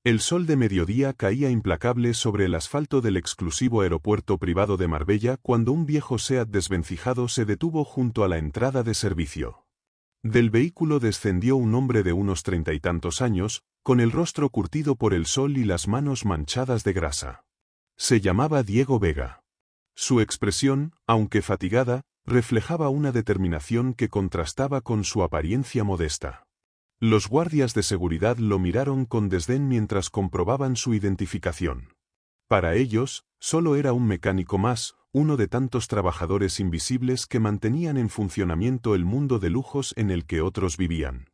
El sol de mediodía caía implacable sobre el asfalto del exclusivo aeropuerto privado de Marbella cuando un viejo Seat desvencijado se detuvo junto a la entrada de servicio. Del vehículo descendió un hombre de unos 30 y tantos años, con el rostro curtido por el sol y las manos manchadas de grasa. Se llamaba Diego Vega. Su expresión, aunque fatigada, reflejaba una determinación que contrastaba con su apariencia modesta. Los guardias de seguridad lo miraron con desdén mientras comprobaban su identificación. Para ellos, solo era un mecánico más, uno de tantos trabajadores invisibles que mantenían en funcionamiento el mundo de lujos en el que otros vivían.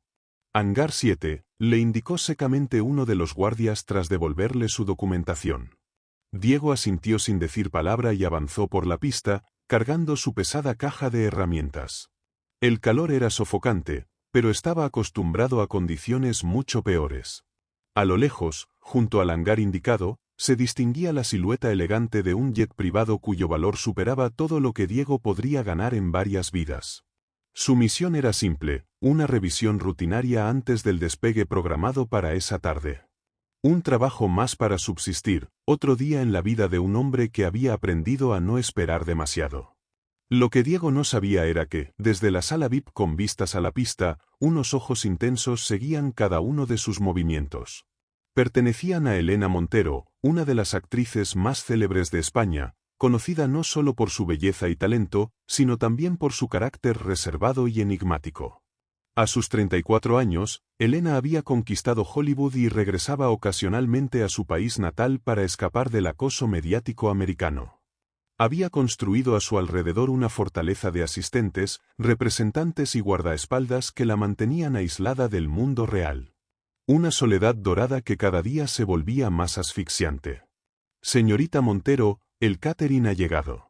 Hangar 7, le indicó secamente uno de los guardias tras devolverle su documentación. Diego asintió sin decir palabra y avanzó por la pista, cargando su pesada caja de herramientas. El calor era sofocante, pero estaba acostumbrado a condiciones mucho peores. A lo lejos, junto al hangar indicado, se distinguía la silueta elegante de un jet privado cuyo valor superaba todo lo que Diego podría ganar en varias vidas. Su misión era simple, una revisión rutinaria antes del despegue programado para esa tarde. Un trabajo más para subsistir, otro día en la vida de un hombre que había aprendido a no esperar demasiado. Lo que Diego no sabía era que, desde la sala VIP con vistas a la pista, unos ojos intensos seguían cada uno de sus movimientos. Pertenecían a Elena Montero, una de las actrices más célebres de España, conocida no solo por su belleza y talento, sino también por su carácter reservado y enigmático. A sus 34 años, Elena había conquistado Hollywood y regresaba ocasionalmente a su país natal para escapar del acoso mediático americano. Había construido a su alrededor una fortaleza de asistentes, representantes y guardaespaldas que la mantenían aislada del mundo real. Una soledad dorada que cada día se volvía más asfixiante. Señorita Montero, el catering ha llegado.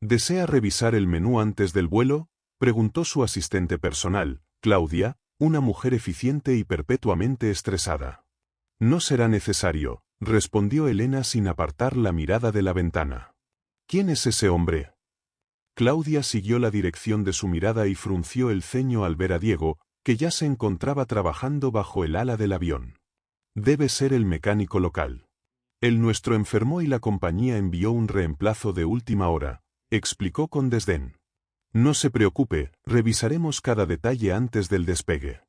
¿Desea revisar el menú antes del vuelo?, preguntó su asistente personal, Claudia, una mujer eficiente y perpetuamente estresada. No será necesario, respondió Elena sin apartar la mirada de la ventana. ¿Quién es ese hombre? Claudia siguió la dirección de su mirada y frunció el ceño al ver a Diego, que ya se encontraba trabajando bajo el ala del avión. Debe ser el mecánico local. El nuestro enfermó y la compañía envió un reemplazo de última hora, explicó con desdén. No se preocupe, revisaremos cada detalle antes del despegue.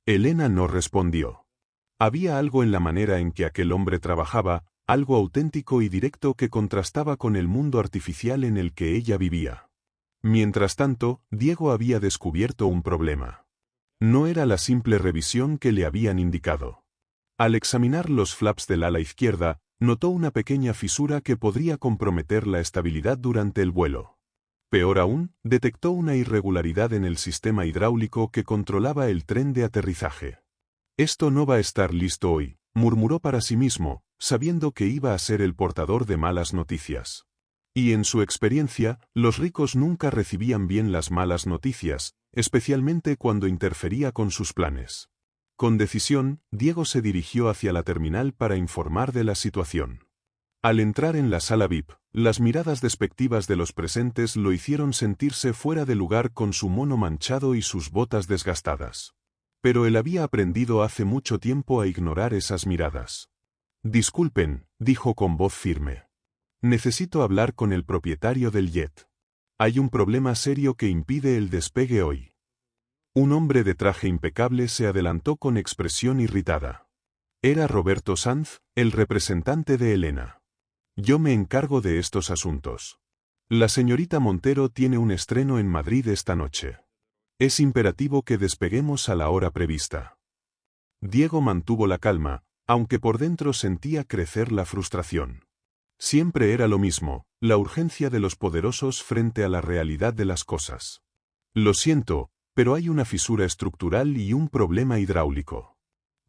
Elena no respondió. Había algo en la manera en que aquel hombre trabajaba, algo auténtico y directo que contrastaba con el mundo artificial en el que ella vivía. Mientras tanto, Diego había descubierto un problema. No era la simple revisión que le habían indicado. Al examinar los flaps del ala izquierda, notó una pequeña fisura que podría comprometer la estabilidad durante el vuelo. Peor aún, detectó una irregularidad en el sistema hidráulico que controlaba el tren de aterrizaje. Esto no va a estar listo hoy, murmuró para sí mismo, sabiendo que iba a ser el portador de malas noticias. Y en su experiencia, los ricos nunca recibían bien las malas noticias, especialmente cuando interfería con sus planes. Con decisión, Diego se dirigió hacia la terminal para informar de la situación. Al entrar en la sala VIP, las miradas despectivas de los presentes lo hicieron sentirse fuera de lugar con su mono manchado y sus botas desgastadas. Pero él había aprendido hace mucho tiempo a ignorar esas miradas. Disculpen, dijo con voz firme. Necesito hablar con el propietario del jet. Hay un problema serio que impide el despegue hoy. Un hombre de traje impecable se adelantó con expresión irritada. Era Roberto Sanz, el representante de Elena. Yo me encargo de estos asuntos. La señorita Montero tiene un estreno en Madrid esta noche. Es imperativo que despeguemos a la hora prevista. Diego mantuvo la calma, aunque por dentro sentía crecer la frustración. Siempre era lo mismo, la urgencia de los poderosos frente a la realidad de las cosas. Lo siento, pero hay una fisura estructural y un problema hidráulico.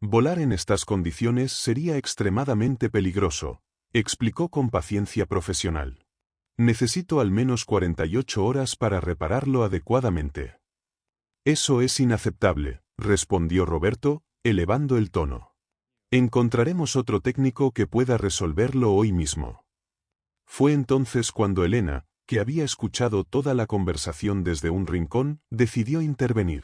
Volar en estas condiciones sería extremadamente peligroso, explicó con paciencia profesional. Necesito al menos 48 horas para repararlo adecuadamente. Eso es inaceptable, respondió Roberto, elevando el tono. Encontraremos otro técnico que pueda resolverlo hoy mismo. Fue entonces cuando Elena, que había escuchado toda la conversación desde un rincón, decidió intervenir.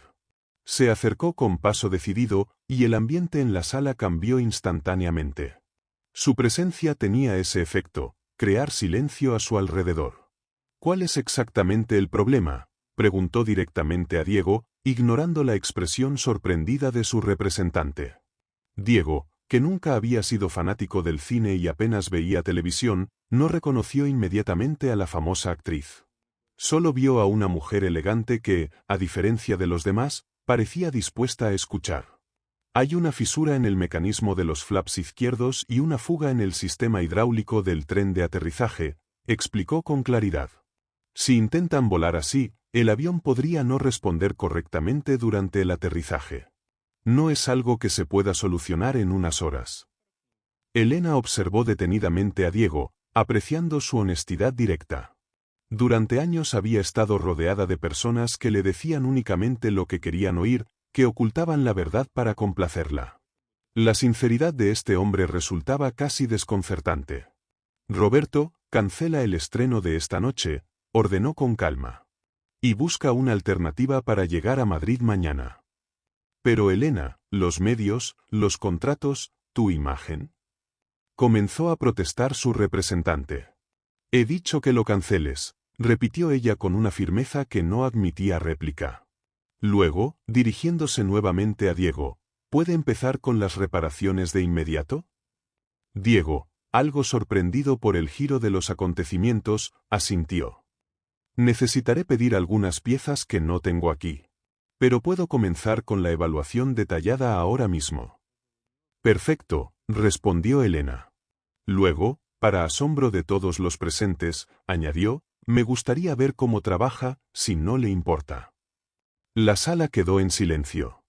Se acercó con paso decidido, y el ambiente en la sala cambió instantáneamente. Su presencia tenía ese efecto, crear silencio a su alrededor. ¿Cuál es exactamente el problema?, preguntó directamente a Diego, ignorando la expresión sorprendida de su representante. Diego, que nunca había sido fanático del cine y apenas veía televisión, no reconoció inmediatamente a la famosa actriz. Solo vio a una mujer elegante que, a diferencia de los demás, parecía dispuesta a escuchar. Hay una fisura en el mecanismo de los flaps izquierdos y una fuga en el sistema hidráulico del tren de aterrizaje, explicó con claridad. Si intentan volar así, el avión podría no responder correctamente durante el aterrizaje. No es algo que se pueda solucionar en unas horas. Elena observó detenidamente a Diego, apreciando su honestidad directa. Durante años había estado rodeada de personas que le decían únicamente lo que querían oír, que ocultaban la verdad para complacerla. La sinceridad de este hombre resultaba casi desconcertante. Roberto, cancela el estreno de esta noche, ordenó con calma. Y busca una alternativa para llegar a Madrid mañana. Pero Elena, los medios, los contratos, tu imagen. Comenzó a protestar su representante. He dicho que lo canceles, repitió ella con una firmeza que no admitía réplica. Luego, dirigiéndose nuevamente a Diego, ¿puede empezar con las reparaciones de inmediato? Diego, algo sorprendido por el giro de los acontecimientos, asintió. Necesitaré pedir algunas piezas que no tengo aquí. Pero puedo comenzar con la evaluación detallada ahora mismo. Perfecto, respondió Elena. Luego, para asombro de todos los presentes, añadió, me gustaría ver cómo trabaja, si no le importa. La sala quedó en silencio.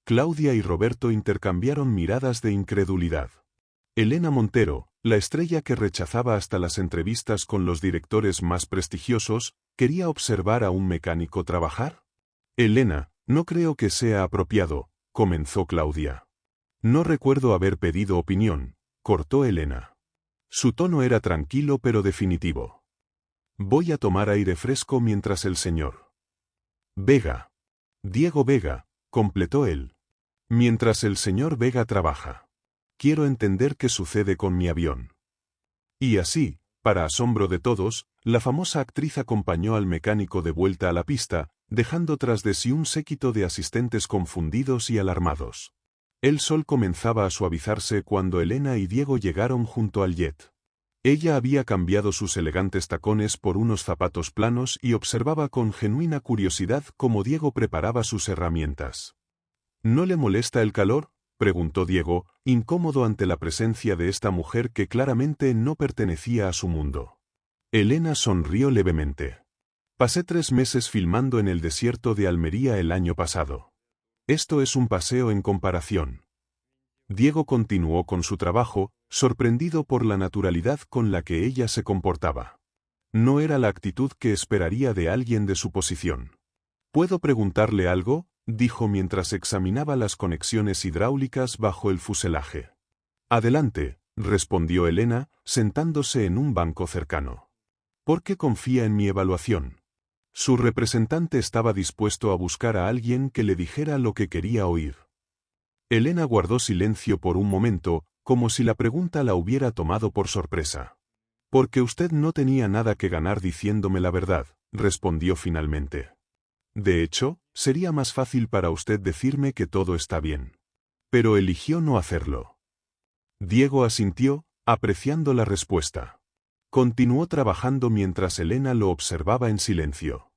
Claudia y Roberto intercambiaron miradas de incredulidad. Elena Montero, la estrella que rechazaba hasta las entrevistas con los directores más prestigiosos, ¿quería observar a un mecánico trabajar? Elena, no creo que sea apropiado, comenzó Claudia. No recuerdo haber pedido opinión, cortó Elena. Su tono era tranquilo pero definitivo. Voy a tomar aire fresco mientras el señor Vega. Diego Vega, completó él. Mientras el señor Vega trabaja. Quiero entender qué sucede con mi avión. Y así, para asombro de todos, la famosa actriz acompañó al mecánico de vuelta a la pista, dejando tras de sí un séquito de asistentes confundidos y alarmados. El sol comenzaba a suavizarse cuando Elena y Diego llegaron junto al jet. Ella había cambiado sus elegantes tacones por unos zapatos planos y observaba con genuina curiosidad cómo Diego preparaba sus herramientas. ¿No le molesta el calor?, preguntó Diego, incómodo ante la presencia de esta mujer que claramente no pertenecía a su mundo. Elena sonrió levemente. Pasé 3 meses filmando en el desierto de Almería el año pasado. Esto es un paseo en comparación. Diego continuó con su trabajo, sorprendido por la naturalidad con la que ella se comportaba. No era la actitud que esperaría de alguien de su posición. ¿Puedo preguntarle algo?, dijo mientras examinaba las conexiones hidráulicas bajo el fuselaje. Adelante, respondió Elena, sentándose en un banco cercano. ¿Por qué confía en mi evaluación? Su representante estaba dispuesto a buscar a alguien que le dijera lo que quería oír. Elena guardó silencio por un momento, como si la pregunta la hubiera tomado por sorpresa. Porque usted no tenía nada que ganar diciéndome la verdad, respondió finalmente. De hecho, sería más fácil para usted decirme que todo está bien. Pero eligió no hacerlo. Diego asintió, apreciando la respuesta. Continuó trabajando mientras Elena lo observaba en silencio.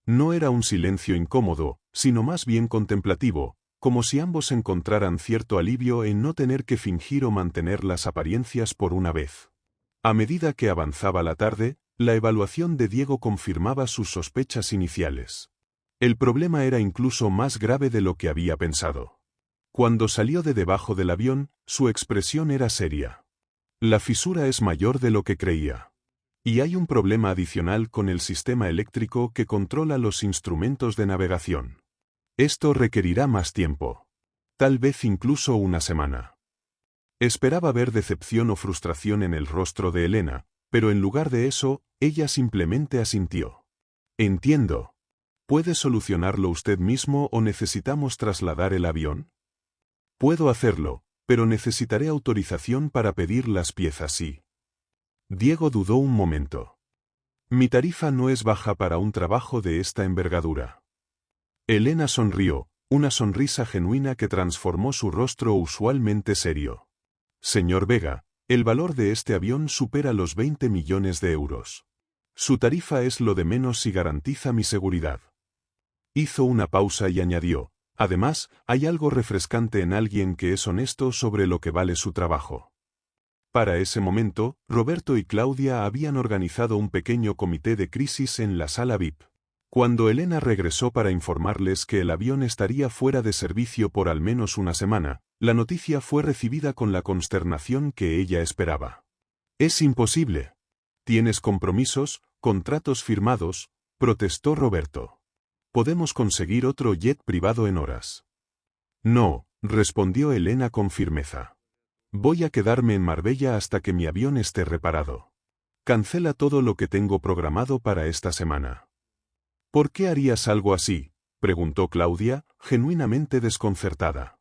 No era un silencio incómodo, sino más bien contemplativo, como si ambos encontraran cierto alivio en no tener que fingir o mantener las apariencias por una vez. A medida que avanzaba la tarde, la evaluación de Diego confirmaba sus sospechas iniciales. El problema era incluso más grave de lo que había pensado. Cuando salió de debajo del avión, su expresión era seria. La fisura es mayor de lo que creía. Y hay un problema adicional con el sistema eléctrico que controla los instrumentos de navegación. Esto requerirá más tiempo. Tal vez incluso una semana. Esperaba ver decepción o frustración en el rostro de Elena, pero en lugar de eso, ella simplemente asintió. Entiendo. ¿Puede solucionarlo usted mismo o necesitamos trasladar el avión? Puedo hacerlo, pero necesitaré autorización para pedir las piezas y... Diego dudó un momento. Mi tarifa no es baja para un trabajo de esta envergadura. Elena sonrió, una sonrisa genuina que transformó su rostro usualmente serio. Señor Vega, el valor de este avión supera los 20 millones de euros. Su tarifa es lo de menos y garantiza mi seguridad. Hizo una pausa y añadió, además, hay algo refrescante en alguien que es honesto sobre lo que vale su trabajo. Para ese momento, Roberto y Claudia habían organizado un pequeño comité de crisis en la sala VIP. Cuando Elena regresó para informarles que el avión estaría fuera de servicio por al menos una semana, la noticia fue recibida con la consternación que ella esperaba. «Es imposible. ¿Tienes compromisos, contratos firmados?», protestó Roberto. «Podemos conseguir otro jet privado en horas». «No», respondió Elena con firmeza. «Voy a quedarme en Marbella hasta que mi avión esté reparado. Cancela todo lo que tengo programado para esta semana». «¿Por qué harías algo así?», preguntó Claudia, genuinamente desconcertada.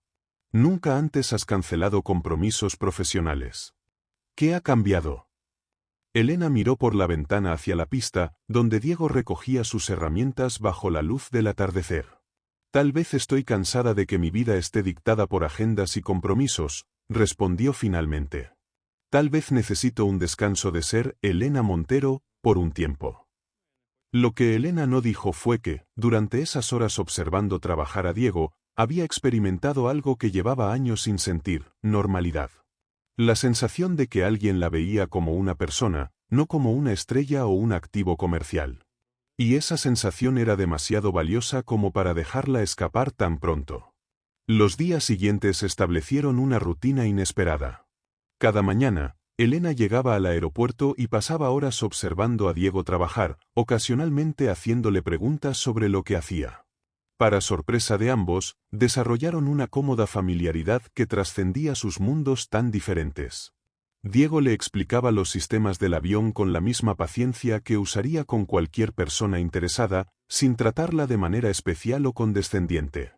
«Nunca antes has cancelado compromisos profesionales. ¿Qué ha cambiado?». Elena miró por la ventana hacia la pista, donde Diego recogía sus herramientas bajo la luz del atardecer. «Tal vez estoy cansada de que mi vida esté dictada por agendas y compromisos», respondió finalmente. «Tal vez necesito un descanso de ser Elena Montero, por un tiempo». Lo que Elena no dijo fue que, durante esas horas observando trabajar a Diego, había experimentado algo que llevaba años sin sentir: normalidad. La sensación de que alguien la veía como una persona, no como una estrella o un activo comercial. Y esa sensación era demasiado valiosa como para dejarla escapar tan pronto. Los días siguientes establecieron una rutina inesperada. Cada mañana, Elena llegaba al aeropuerto y pasaba horas observando a Diego trabajar, ocasionalmente haciéndole preguntas sobre lo que hacía. Para sorpresa de ambos, desarrollaron una cómoda familiaridad que trascendía sus mundos tan diferentes. Diego le explicaba los sistemas del avión con la misma paciencia que usaría con cualquier persona interesada, sin tratarla de manera especial o condescendiente.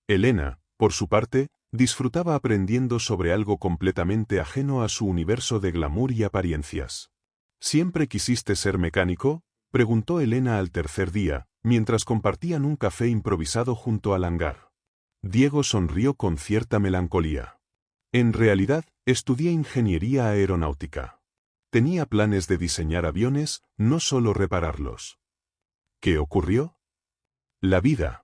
Elena, por su parte, disfrutaba aprendiendo sobre algo completamente ajeno a su universo de glamour y apariencias. «¿Siempre quisiste ser mecánico?», preguntó Elena al tercer día, mientras compartían un café improvisado junto al hangar. Diego sonrió con cierta melancolía. «En realidad, estudié ingeniería aeronáutica. Tenía planes de diseñar aviones, no solo repararlos». «¿Qué ocurrió?». «La vida.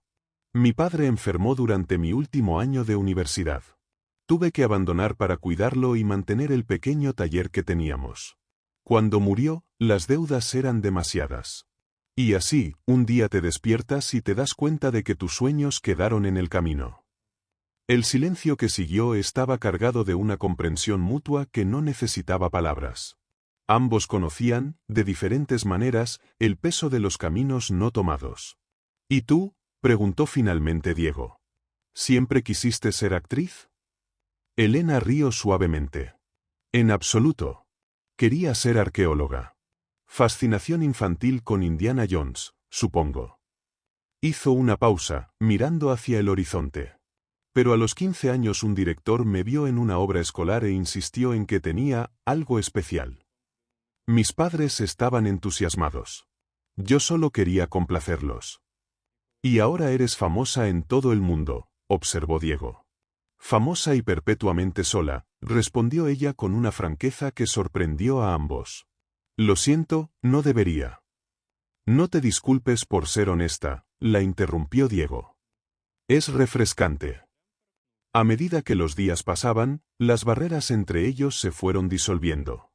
Mi padre enfermó durante mi último año de universidad. Tuve que abandonar para cuidarlo y mantener el pequeño taller que teníamos. Cuando murió, las deudas eran demasiadas. Y así, un día te despiertas y te das cuenta de que tus sueños quedaron en el camino». El silencio que siguió estaba cargado de una comprensión mutua que no necesitaba palabras. Ambos conocían, de diferentes maneras, el peso de los caminos no tomados. «¿Y tú?», preguntó finalmente Diego. «¿Siempre quisiste ser actriz?». Elena rió suavemente. «En absoluto. Quería ser arqueóloga. Fascinación infantil con Indiana Jones, supongo». Hizo una pausa, mirando hacia el horizonte. «Pero a los 15 años un director me vio en una obra escolar e insistió en que tenía algo especial. Mis padres estaban entusiasmados. Yo solo quería complacerlos». «Y ahora eres famosa en todo el mundo», observó Diego. «Famosa y perpetuamente sola», respondió ella con una franqueza que sorprendió a ambos. «Lo siento, no debería». «No te disculpes por ser honesta», la interrumpió Diego. «Es refrescante». A medida que los días pasaban, las barreras entre ellos se fueron disolviendo.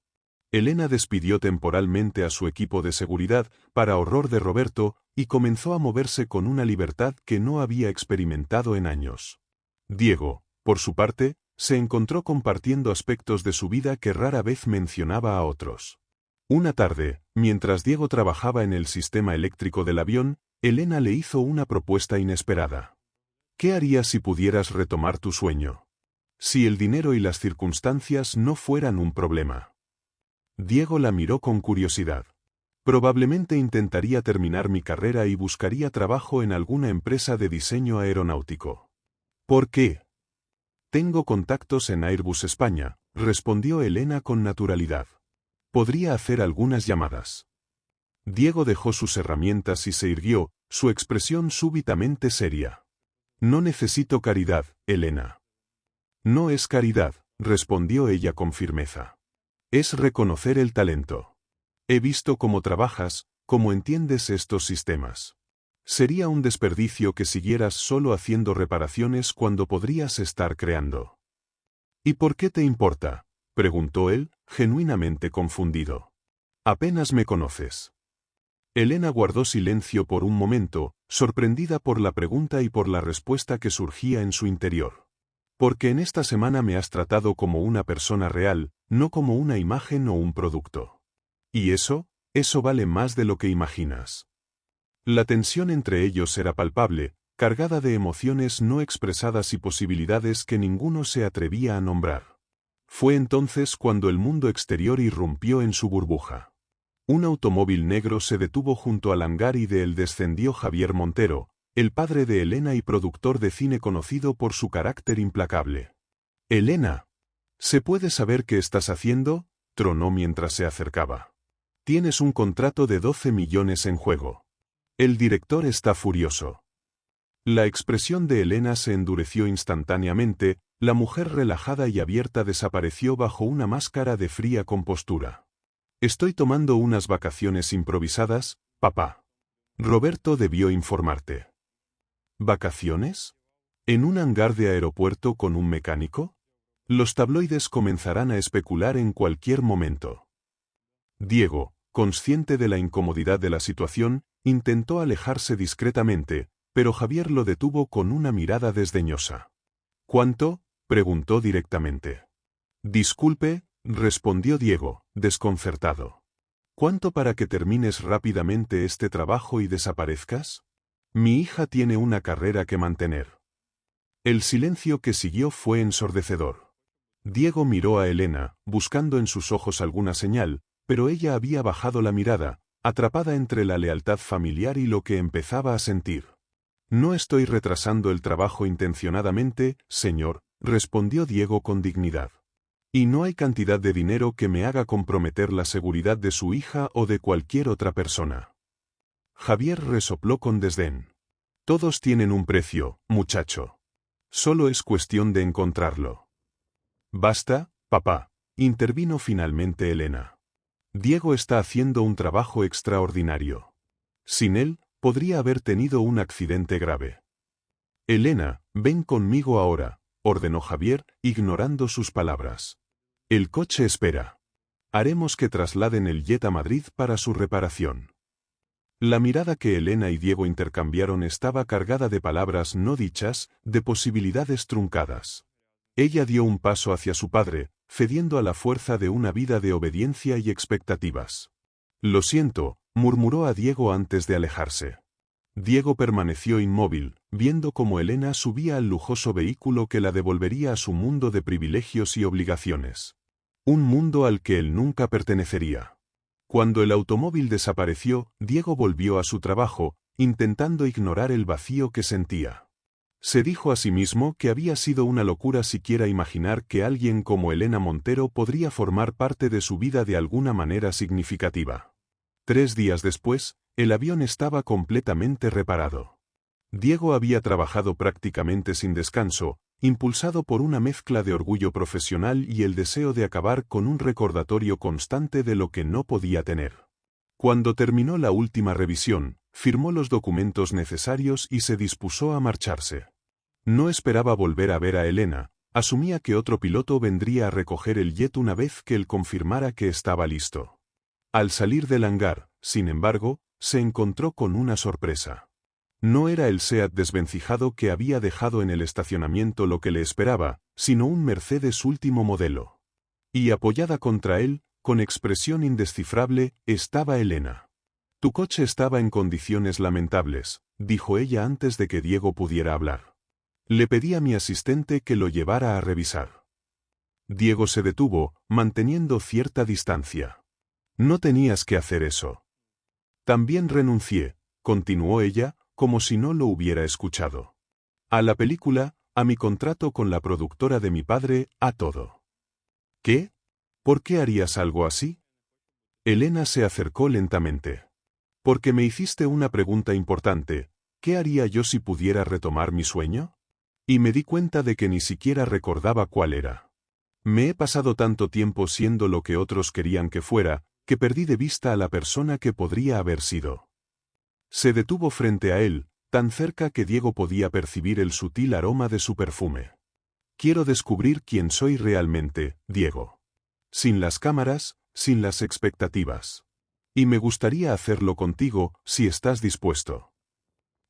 Elena despidió temporalmente a su equipo de seguridad, para horror de Roberto, y comenzó a moverse con una libertad que no había experimentado en años. Diego, por su parte, se encontró compartiendo aspectos de su vida que rara vez mencionaba a otros. Una tarde, mientras Diego trabajaba en el sistema eléctrico del avión, Elena le hizo una propuesta inesperada. «¿Qué harías si pudieras retomar tu sueño? Si el dinero y las circunstancias no fueran un problema». Diego la miró con curiosidad. Probablemente intentaría terminar mi carrera y buscaría trabajo en alguna empresa de diseño aeronáutico. ¿Por qué? Tengo contactos en Airbus España, respondió Elena con naturalidad. Podría hacer algunas llamadas. Diego dejó sus herramientas y se irguió, su expresión súbitamente seria. No necesito caridad, Elena. No es caridad, respondió ella con firmeza. Es reconocer el talento. He visto cómo trabajas, cómo entiendes estos sistemas. Sería un desperdicio que siguieras solo haciendo reparaciones cuando podrías estar creando. ¿Y por qué te importa?, preguntó él, genuinamente confundido. Apenas me conoces. Elena guardó silencio por un momento, sorprendida por la pregunta y por la respuesta que surgía en su interior. Porque en esta semana me has tratado como una persona real, no como una imagen o un producto. Y eso vale más de lo que imaginas. La tensión entre ellos era palpable, cargada de emociones no expresadas y posibilidades que ninguno se atrevía a nombrar. Fue entonces cuando el mundo exterior irrumpió en su burbuja. Un automóvil negro se detuvo junto al hangar y de él descendió Javier Montero, el padre de Elena y productor de cine conocido por su carácter implacable. «Elena, ¿se puede saber qué estás haciendo?», tronó mientras se acercaba. «Tienes un contrato de 12 millones en juego. El director está furioso». La expresión de Elena se endureció instantáneamente, la mujer relajada y abierta desapareció bajo una máscara de fría compostura. «Estoy tomando unas vacaciones improvisadas, papá. Roberto debió informarte». ¿Vacaciones? ¿En un hangar de aeropuerto con un mecánico? Los tabloides comenzarán a especular en cualquier momento. Diego, consciente de la incomodidad de la situación, intentó alejarse discretamente, pero Javier lo detuvo con una mirada desdeñosa. «¿Cuánto?», preguntó directamente. «Disculpe», respondió Diego, desconcertado. «¿Cuánto para que termines rápidamente este trabajo y desaparezcas? Mi hija tiene una carrera que mantener». El silencio que siguió fue ensordecedor. Diego miró a Elena, buscando en sus ojos alguna señal, pero ella había bajado la mirada, atrapada entre la lealtad familiar y lo que empezaba a sentir. «No estoy retrasando el trabajo intencionadamente, señor», respondió Diego con dignidad. «Y no hay cantidad de dinero que me haga comprometer la seguridad de su hija o de cualquier otra persona». Javier resopló con desdén. «Todos tienen un precio, muchacho. Solo es cuestión de encontrarlo». «Basta, papá», intervino finalmente Elena. «Diego está haciendo un trabajo extraordinario. Sin él, podría haber tenido un accidente grave». «Elena, ven conmigo ahora», ordenó Javier, ignorando sus palabras. «El coche espera. Haremos que trasladen el jet a Madrid para su reparación». La mirada que Elena y Diego intercambiaron estaba cargada de palabras no dichas, de posibilidades truncadas. Ella dio un paso hacia su padre, cediendo a la fuerza de una vida de obediencia y expectativas. «Lo siento», murmuró a Diego antes de alejarse. Diego permaneció inmóvil, viendo cómo Elena subía al lujoso vehículo que la devolvería a su mundo de privilegios y obligaciones. Un mundo al que él nunca pertenecería. Cuando el automóvil desapareció, Diego volvió a su trabajo, intentando ignorar el vacío que sentía. Se dijo a sí mismo que había sido una locura siquiera imaginar que alguien como Elena Montero podría formar parte de su vida de alguna manera significativa. 3 días después, el avión estaba completamente reparado. Diego había trabajado prácticamente sin descanso, impulsado por una mezcla de orgullo profesional y el deseo de acabar con un recordatorio constante de lo que no podía tener. Cuando terminó la última revisión, firmó los documentos necesarios y se dispuso a marcharse. No esperaba volver a ver a Elena, asumía que otro piloto vendría a recoger el jet una vez que él confirmara que estaba listo. Al salir del hangar, sin embargo, se encontró con una sorpresa. No era el SEAT desvencijado que había dejado en el estacionamiento lo que le esperaba, sino un Mercedes último modelo. Y apoyada contra él, con expresión indescifrable, estaba Elena. «Tu coche estaba en condiciones lamentables», dijo ella antes de que Diego pudiera hablar. «Le pedí a mi asistente que lo llevara a revisar». Diego se detuvo, manteniendo cierta distancia. «No tenías que hacer eso». También renuncié, continuó ella, como si no lo hubiera escuchado. A la película, a mi contrato con la productora de mi padre, a todo. ¿Qué? ¿Por qué harías algo así? Elena se acercó lentamente. Porque me hiciste una pregunta importante, ¿qué haría yo si pudiera retomar mi sueño? Y me di cuenta de que ni siquiera recordaba cuál era. Me he pasado tanto tiempo siendo lo que otros querían que fuera, que perdí de vista a la persona que podría haber sido. Se detuvo frente a él, tan cerca que Diego podía percibir el sutil aroma de su perfume. Quiero descubrir quién soy realmente, Diego. Sin las cámaras, sin las expectativas. Y me gustaría hacerlo contigo, si estás dispuesto.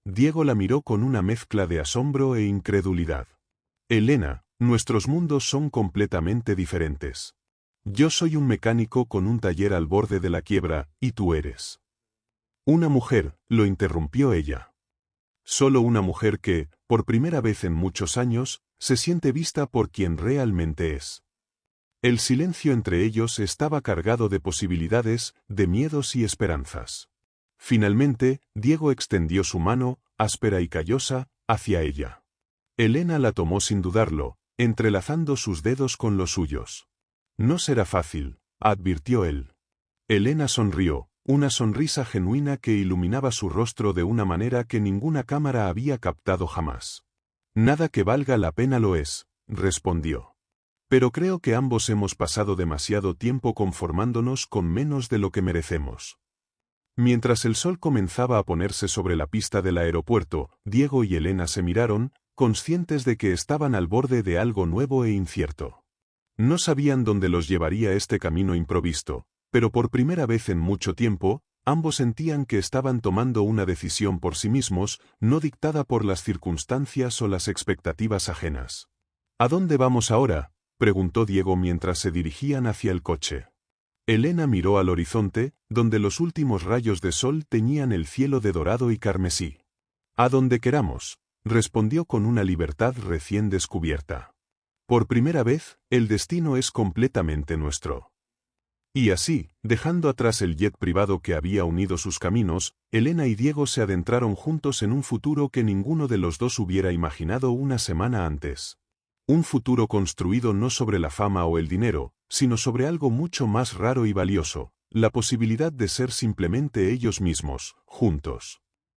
Diego la miró con una mezcla de asombro e incredulidad. Elena, nuestros mundos son completamente diferentes. Yo soy un mecánico con un taller al borde de la quiebra, y tú eres una mujer, lo interrumpió ella. Solo una mujer que, por primera vez en muchos años, se siente vista por quien realmente es. El silencio entre ellos estaba cargado de posibilidades, de miedos y esperanzas. Finalmente, Diego extendió su mano, áspera y callosa, hacia ella. Elena la tomó sin dudarlo, entrelazando sus dedos con los suyos. No será fácil, advirtió él. Elena sonrió, una sonrisa genuina que iluminaba su rostro de una manera que ninguna cámara había captado jamás. Nada que valga la pena lo es, respondió. Pero creo que ambos hemos pasado demasiado tiempo conformándonos con menos de lo que merecemos. Mientras el sol comenzaba a ponerse sobre la pista del aeropuerto, Diego y Elena se miraron, conscientes de que estaban al borde de algo nuevo e incierto. No sabían dónde los llevaría este camino improvisto, pero por primera vez en mucho tiempo, ambos sentían que estaban tomando una decisión por sí mismos, no dictada por las circunstancias o las expectativas ajenas. ¿A dónde vamos ahora?, preguntó Diego mientras se dirigían hacia el coche. Elena miró al horizonte, donde los últimos rayos de sol teñían el cielo de dorado y carmesí. A donde queramos, respondió con una libertad recién descubierta. Por primera vez, el destino es completamente nuestro. Y así, dejando atrás el jet privado que había unido sus caminos, Elena y Diego se adentraron juntos en un futuro que ninguno de los dos hubiera imaginado una semana antes. Un futuro construido no sobre la fama o el dinero, sino sobre algo mucho más raro y valioso, la posibilidad de ser simplemente ellos mismos, juntos.